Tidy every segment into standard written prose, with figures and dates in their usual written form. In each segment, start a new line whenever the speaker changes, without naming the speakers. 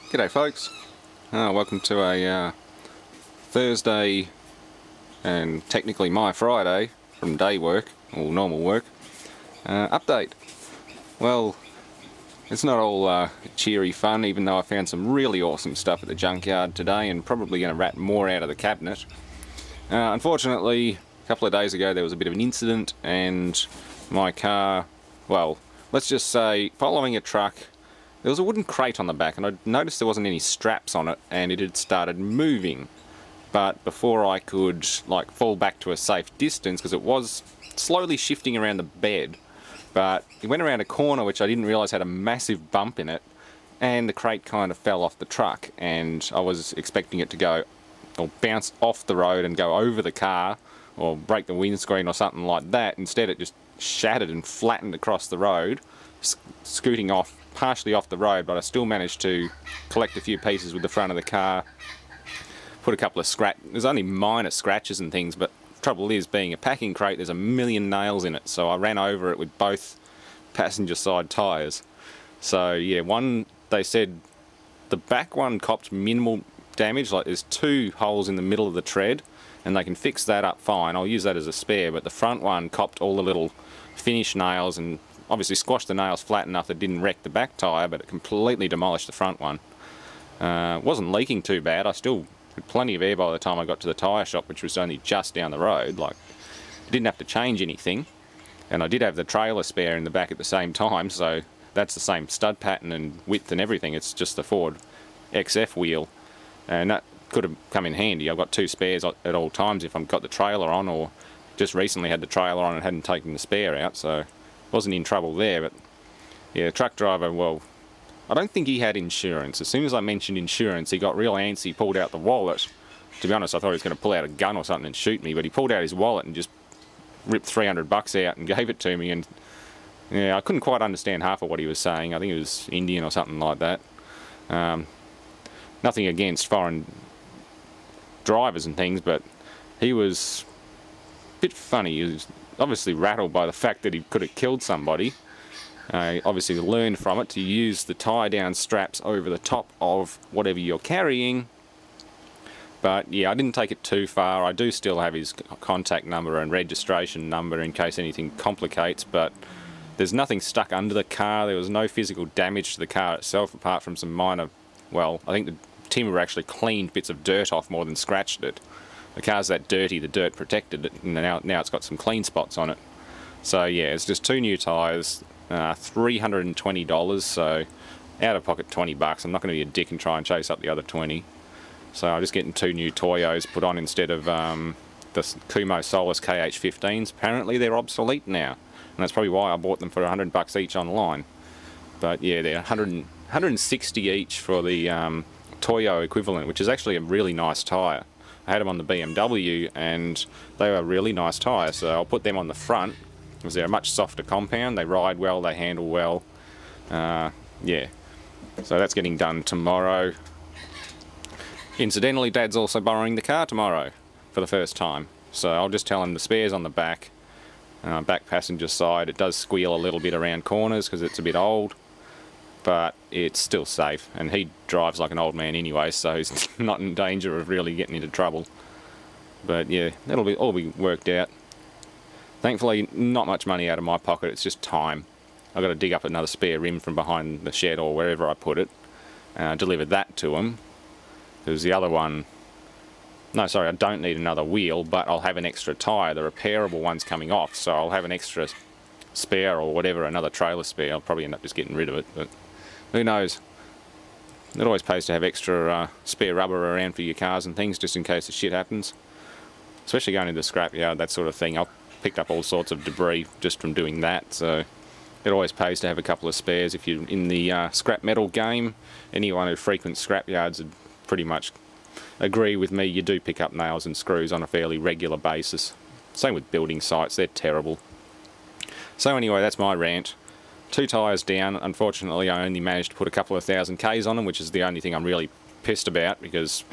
G'day folks, welcome to a Thursday and technically my Friday from day work, or normal work, update. Well, it's not all cheery fun, even though I found some really awesome stuff at the junkyard today and probably going to rat more out of the cabinet. Unfortunately, a couple of days ago there was a bit of an incident and my car, well, let's just say following a truck, there was a wooden crate on the back and I noticed there wasn't any straps on it and it had started moving. But before I could fall back to a safe distance, because it was slowly shifting around the bed, but it went around a corner which I didn't realise had a massive bump in it, and the crate kind of fell off the truck, and I was expecting it to go or bounce off the road and go over the car or break the windscreen or something like that. Instead it just shattered and flattened across the road, scooting off partially off the road, but I still managed to collect a few pieces with the front of the car, put a couple of there's only minor scratches and things, but the trouble is, being a packing crate, there's a million nails in it, so I ran over it with both passenger side tyres. So yeah, they said the back one copped minimal damage, like there's two holes in the middle of the tread and they can fix that up fine, I'll use that as a spare, but the front one copped all the little finish nails and obviously squashed the nails flat enough that it didn't wreck the back tyre, but it completely demolished the front one. Wasn't leaking too bad, I still had plenty of air by the time I got to the tyre shop, which was only just down the road. I didn't have to change anything, and I did have the trailer spare in the back at the same time, so that's the same stud pattern and width and everything, it's just the Ford XF wheel, and that could have come in handy. I've got two spares at all times if I've got the trailer on, or just recently had the trailer on and hadn't taken the spare out, so wasn't in trouble there. But yeah, the truck driver, well, I don't think he had insurance. As soon as I mentioned insurance, he got real antsy, pulled out the wallet. To be honest, I thought he was going to pull out a gun or something and shoot me, but he pulled out his wallet and just ripped $300 out and gave it to me, and yeah, I couldn't quite understand half of what he was saying. I think it was Indian or something like that. Nothing against foreign drivers and things, but he was a bit funny. He was obviously rattled by the fact that he could have killed somebody. Obviously learned from it to use the tie down straps over the top of whatever you're carrying. But yeah, I didn't take it too far. I do still have his contact number and registration number in case anything complicates, but there's nothing stuck under the car. There was no physical damage to the car itself apart from some minor, well, I think the timber actually cleaned bits of dirt off more than scratched it. The car's that dirty, the dirt protected it, and now it's got some clean spots on it. So yeah, it's just two new tyres, $320, so out of pocket $20. I'm not going to be a dick and try and chase up the other 20. So I'm just getting two new Toyos put on instead of the Kumo Solus KH15s. Apparently they're obsolete now, and that's probably why I bought them for $100 each online. But yeah, they're 160 each for the Toyo equivalent, which is actually a really nice tyre. I had them on the BMW and they were a really nice tyre, so I'll put them on the front because they're a much softer compound. They ride well, they handle well. Yeah, so that's getting done tomorrow. Incidentally, Dad's also borrowing the car tomorrow for the first time, so I'll just tell him the spares on the back passenger side. It does squeal a little bit around corners because it's a bit old, but it's still safe, and he drives like an old man anyway, so he's not in danger of really getting into trouble. But yeah, that'll all be worked out. Thankfully, not much money out of my pocket, it's just time. I've got to dig up another spare rim from behind the shed or wherever I put it, deliver that to him, because the other one, no sorry, I don't need another wheel, but I'll have an extra tyre. The repairable one's coming off, so I'll have an extra spare or whatever, another trailer spare. I'll probably end up just getting rid of it, but who knows. It always pays to have extra spare rubber around for your cars and things, just in case the shit happens. Especially going into the scrapyard, that sort of thing. I've picked up all sorts of debris just from doing that, so it always pays to have a couple of spares. If you're in the scrap metal game, anyone who frequents scrapyards would pretty much agree with me. You do pick up nails and screws on a fairly regular basis. Same with building sites, they're terrible. So anyway, that's my rant. Two tyres down. Unfortunately, I only managed to put a couple of thousand Ks on them, which is the only thing I'm really pissed about, because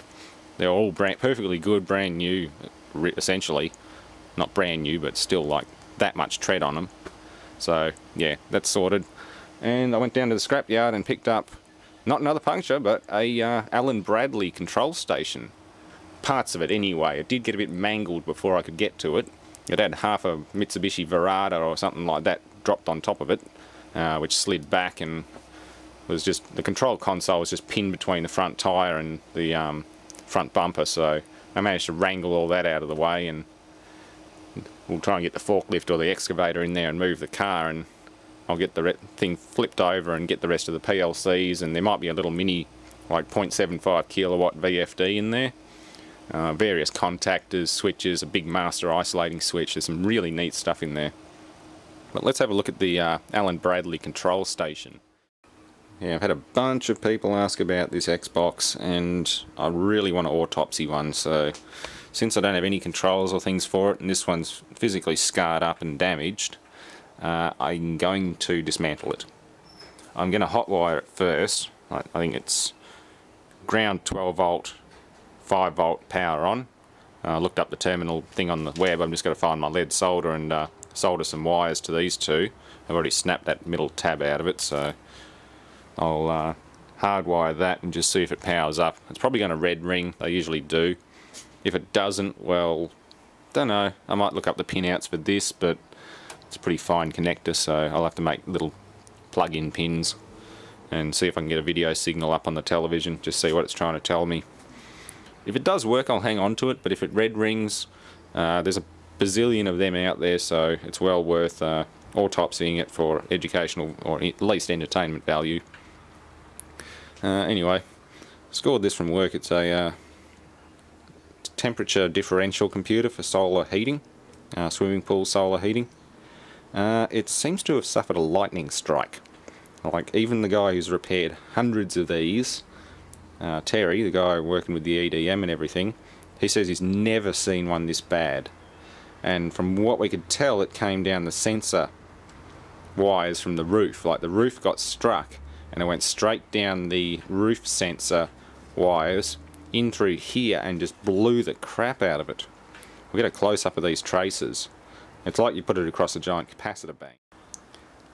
they're all perfectly good, brand new, essentially. Not brand new, but still like that much tread on them. So yeah, that's sorted. And I went down to the scrapyard and picked up not another puncture, but a Allen Bradley control station. Parts of it anyway. It did get a bit mangled before I could get to it. It had half a Mitsubishi Verada or something like that dropped on top of it, which slid back, and was just, the control console was just pinned between the front tyre and the front bumper, so I managed to wrangle all that out of the way, and we'll try and get the forklift or the excavator in there and move the car, and I'll get the thing flipped over and get the rest of the PLCs, and there might be a little mini like 0.75 kilowatt VFD in there. Various contactors, switches, a big master isolating switch. There's some really neat stuff in there. But let's have a look at the Allen Bradley control station. Yeah, I've had a bunch of people ask about this Xbox, and I really want an autopsy one, so since I don't have any controls or things for it, and this one's physically scarred up and damaged, I'm going to dismantle it. I'm going to hotwire it first. I think it's ground 12 volt, 5 volt power on. I looked up the terminal thing on the web. I'm just going to find my lead solder and solder some wires to these two. I've already snapped that middle tab out of it, so I'll hardwire that and just see if it powers up. It's probably going to red ring. They usually do. If it doesn't, well, don't know. I might look up the pinouts for this, but it's a pretty fine connector, so I'll have to make little plug-in pins and see if I can get a video signal up on the television, just see what it's trying to tell me. If it does work, I'll hang on to it, but if it red rings, there's a bazillion of them out there, so it's well worth autopsying it for educational or at least entertainment value. Anyway, scored this from work. It's a temperature differential computer for solar heating, swimming pool solar heating. It seems to have suffered a lightning strike. Like, even the guy who's repaired hundreds of these, Terry, the guy working with the EDM and everything, he says he's never seen one this bad. And from what we could tell, it came down the sensor wires from the roof. Like, the roof got struck and it went straight down the roof sensor wires in through here and just blew the crap out of it. We'll get a close-up of these traces. It's like you put it across a giant capacitor bank.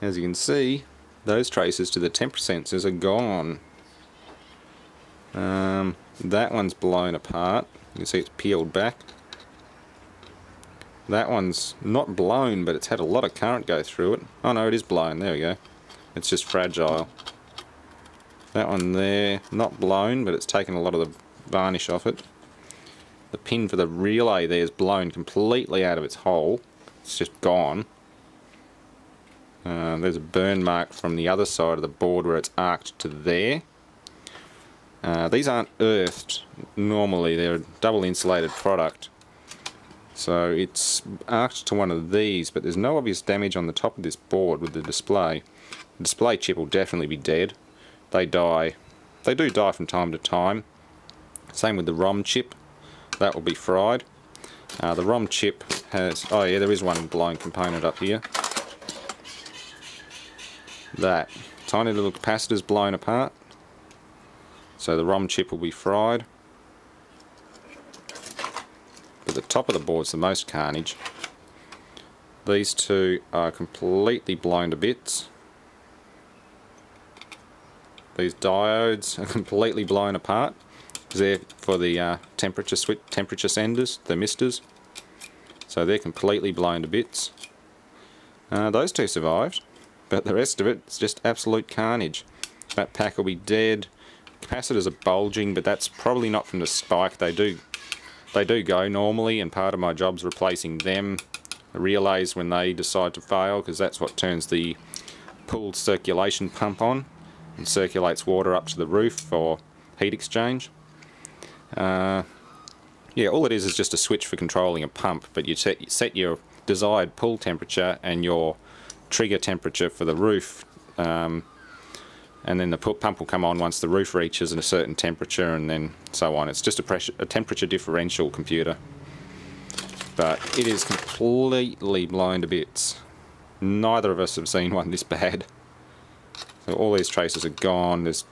As you can see, those traces to the temperature sensors are gone. That one's blown apart. You can see it's peeled back. That one's not blown, but it's had a lot of current go through it. Oh no, it is blown. There we go. It's just fragile. That one there, not blown, but it's taken a lot of the varnish off it. The pin for the relay there is blown completely out of its hole. It's just gone. There's a burn mark from the other side of the board where it's arced to there. These aren't earthed normally, they're a double insulated product. So it's arced to one of these, but there's no obvious damage on the top of this board with the display. The display chip will definitely be dead. They die. They do die from time to time. Same with the ROM chip. That will be fried. The ROM chip has... oh yeah, there is one blown component up here. That tiny little capacitor's blown apart. So the ROM chip will be fried. But the top of the board's the most carnage. These two are completely blown to bits. These diodes are completely blown apart. They're for the temperature senders, thermistors. So they're completely blown to bits. Those two survived, but the rest of it's just absolute carnage. That pack will be dead. Capacitors are bulging, but that's probably not from the spike. They do go normally, and part of my job's replacing them. The relays when they decide to fail, because that's what turns the pooled circulation pump on and circulates water up to the roof for heat exchange. Yeah, all it is just a switch for controlling a pump, but you set your desired pool temperature and your trigger temperature for the roof, and then the pump will come on once the roof reaches a certain temperature, and then so on. It's just a temperature differential computer, but it is completely blown to bits. Neither of us have seen one this bad. So all these traces are gone. There's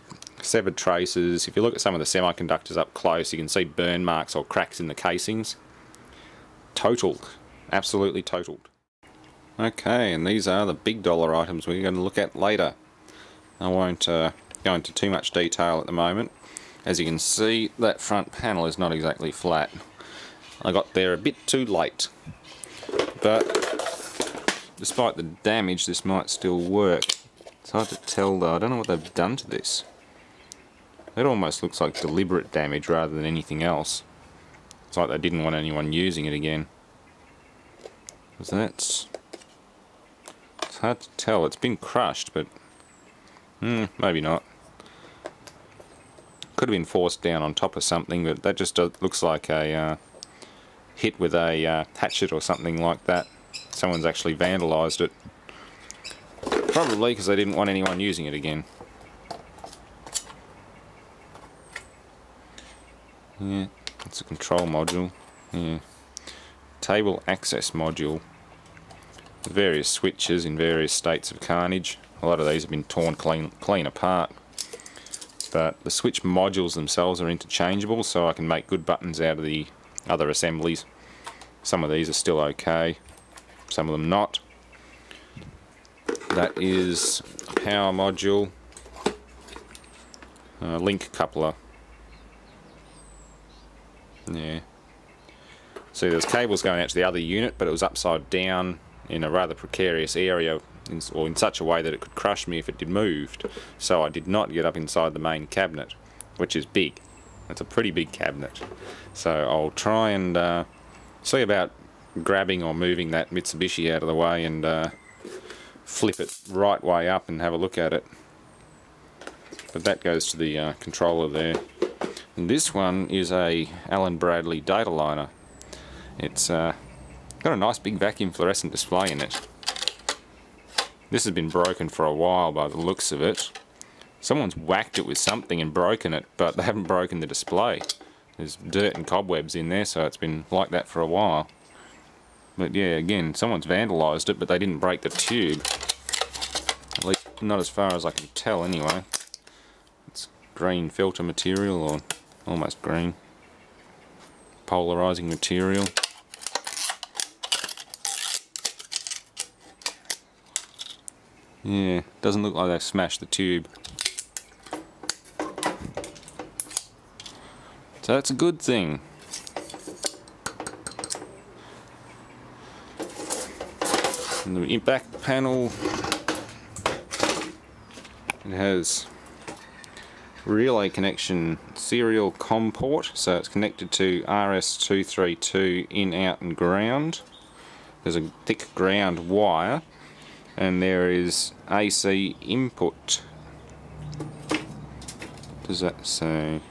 severed traces. If you look at some of the semiconductors up close, you can see burn marks or cracks in the casings. Totaled. Absolutely totaled. Okay, and these are the big dollar items we're going to look at later. I won't go into too much detail at the moment. As you can see, that front panel is not exactly flat. I got there a bit too late, but despite the damage, this might still work. It's hard to tell though. I don't know what they've done to this. It almost looks like deliberate damage rather than anything else. It's like they didn't want anyone using it again. It's hard to tell. It's been crushed, but maybe not. Could have been forced down on top of something, but that just looks like a hit with a hatchet or something like that. Someone's actually vandalised it. Probably because they didn't want anyone using it again. Yeah, it's a control module. Yeah. Table access module. Various switches in various states of carnage. A lot of these have been torn clean apart. But the switch modules themselves are interchangeable, so I can make good buttons out of the other assemblies. Some of these are still okay, some of them not. That is a power module, link coupler. Yeah. See, there's cables going out to the other unit, but it was upside down in a rather precarious area, or in such a way that it could crush me if it did moved. So I did not get up inside the main cabinet, which is big. It's a pretty big cabinet. So I'll try and see about grabbing or moving that Mitsubishi out of the way and flip it right way up and have a look at it. But that goes to the controller there. And this one is a Allen Bradley data liner. It's got a nice big vacuum fluorescent display in it. This has been broken for a while by the looks of it. Someone's whacked it with something and broken it, but they haven't broken the display. There's dirt and cobwebs in there, so it's been like that for a while. But yeah, again, someone's vandalised it, but they didn't break the tube. At least not as far as I can tell anyway. It's green filter material, or almost green. Polarising material. Yeah, doesn't look like they've smashed the tube. So that's a good thing. And the back panel, it has relay connection serial COM port, so it's connected to RS232 in, out and ground. There's a thick ground wire, and there is AC input. What does that say?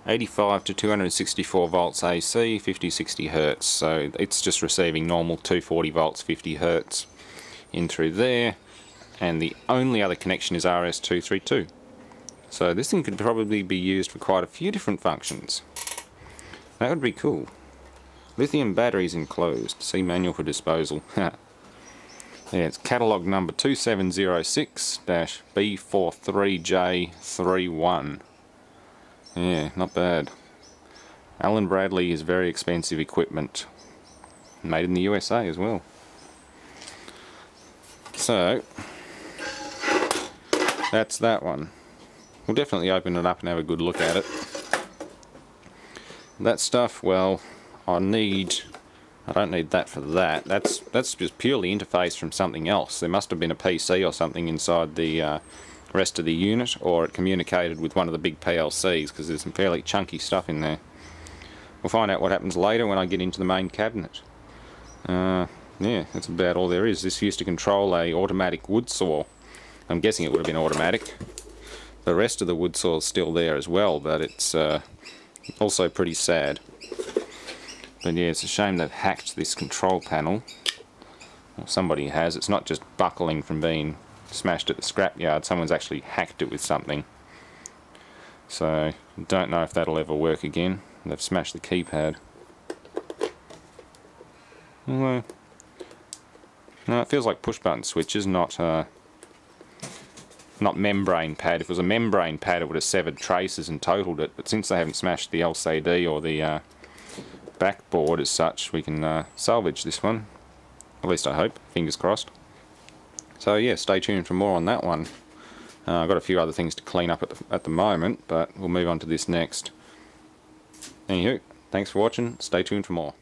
85 to 264 volts AC, 50-60 Hertz. So it's just receiving normal 240 volts, 50 Hertz in through there. And the only other connection is RS232. So this thing could probably be used for quite a few different functions. That would be cool. Lithium batteries enclosed. See manual for disposal. Yeah, it's catalogue number 2706-B43J31. Yeah, not bad. Allen Bradley is very expensive equipment. Made in the USA as well. So, that's that one. We'll definitely open it up and have a good look at it. That stuff, well, I don't need that for that. That's just purely interface from something else. There must have been a PC or something inside the rest of the unit, or it communicated with one of the big PLCs, because there's some fairly chunky stuff in there. We'll find out what happens later when I get into the main cabinet. Yeah, that's about all there is. This used to control a automatic wood saw. I'm guessing it would have been automatic. The rest of the wood saw is still there as well, but it's also pretty sad. But yeah, it's a shame they've hacked this control panel. Well, somebody has. It's not just buckling from being smashed at the scrapyard. Someone's actually hacked it with something. So, don't know if that'll ever work again. They've smashed the keypad. Although, no, it feels like push button switches, not membrane pad. If it was a membrane pad, it would have severed traces and totaled it. But since they haven't smashed the LCD or the backboard as such, we can salvage this one. At least I hope. Fingers crossed. So yeah, stay tuned for more on that one. I've got a few other things to clean up at the moment, but we'll move on to this next. Anywho, thanks for watching, stay tuned for more.